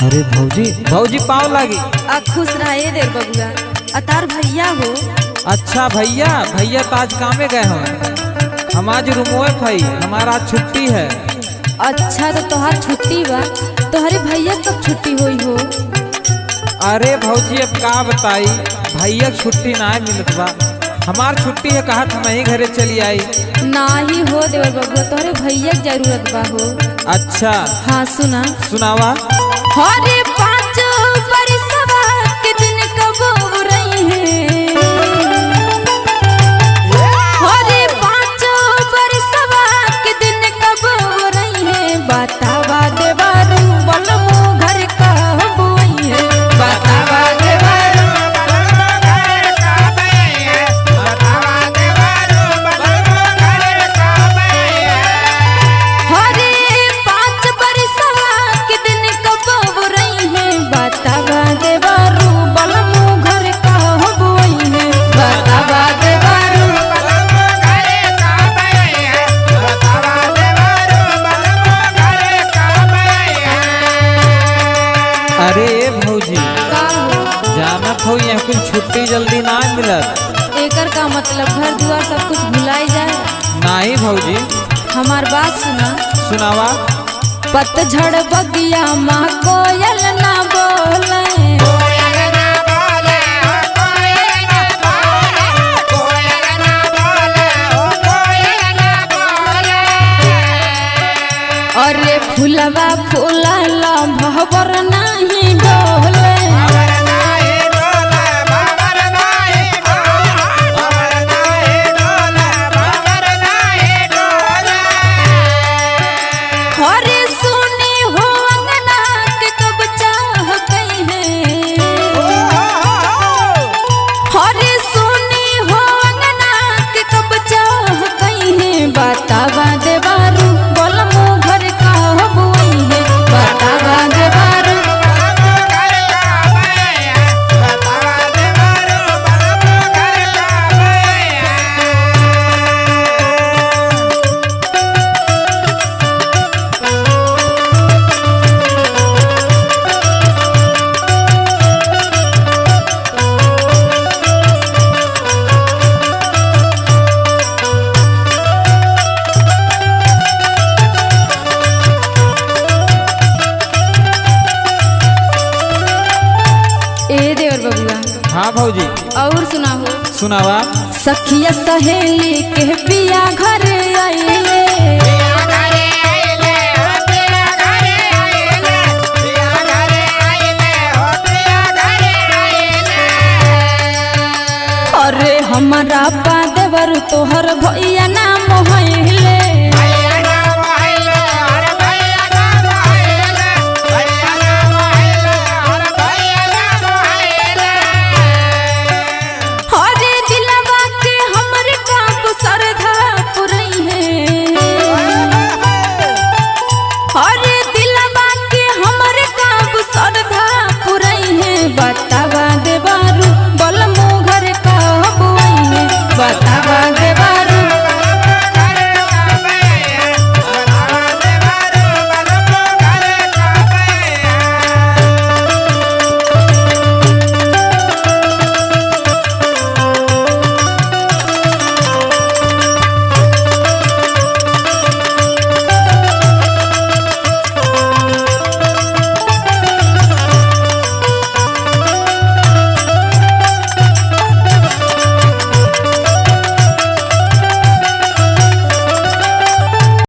अरे भौजी भौजी पाँव लागी। खुश रहे देर बबुआ। अतार भैया हो। अच्छा भैया भैया तो आज कामे गए हो। हम आज रूमोए भाई हमारा आज छुट्टी है। अच्छा तो तोहार छुट्टी बा। तोहरे भैया कब छुट्टी हुई हो? अरे भौजी अब का बताई, भैया छुट्टी ना मिलत बा। हमार छुट्टी है कहा मैं ही घरे चली आई। ना ही हो देवर बबुआ, तोहरे भैया की जरूरत बा हो। अच्छा हाँ सुना सुनावा। हरे पाँच बरसवा के दिन कब हो रही है। हरे पाँच बरसवा के दिन कब हो रही है। बतावा देवारू बलमो घर कब आई है। बतावा देवारू हरे पाँच बरसवा के दिन कब हो रही है। बतावा देवारू बलमो घर कब आई है। बतावा देवारू अरे भौजी का हो? जानत हो यहाँ कुछ छुट्टी जल्दी ना मिलत। एकर का मतलब घर दुआर सब कुछ भुलाई जाए। नहीं भौजी हमार बात सुना। सुनावा। पतझड़ बगिया माँ कोयल ना बोले। अरे फूलवा फूलला भवर नहीं डोले। अरे सुनी हो अंगना के कब चाह गई है। अरे सुनी हो अंगना के कब चाह गई है। बतावा देवारू बलमो घर कब आई है। बतावा देवारू ए देवर बबुआ। हाँ भौजी और सुनाहो। सुनावा। सखिया सहेली के पिया घर आइले। अरे हमारा पा देवर तोहर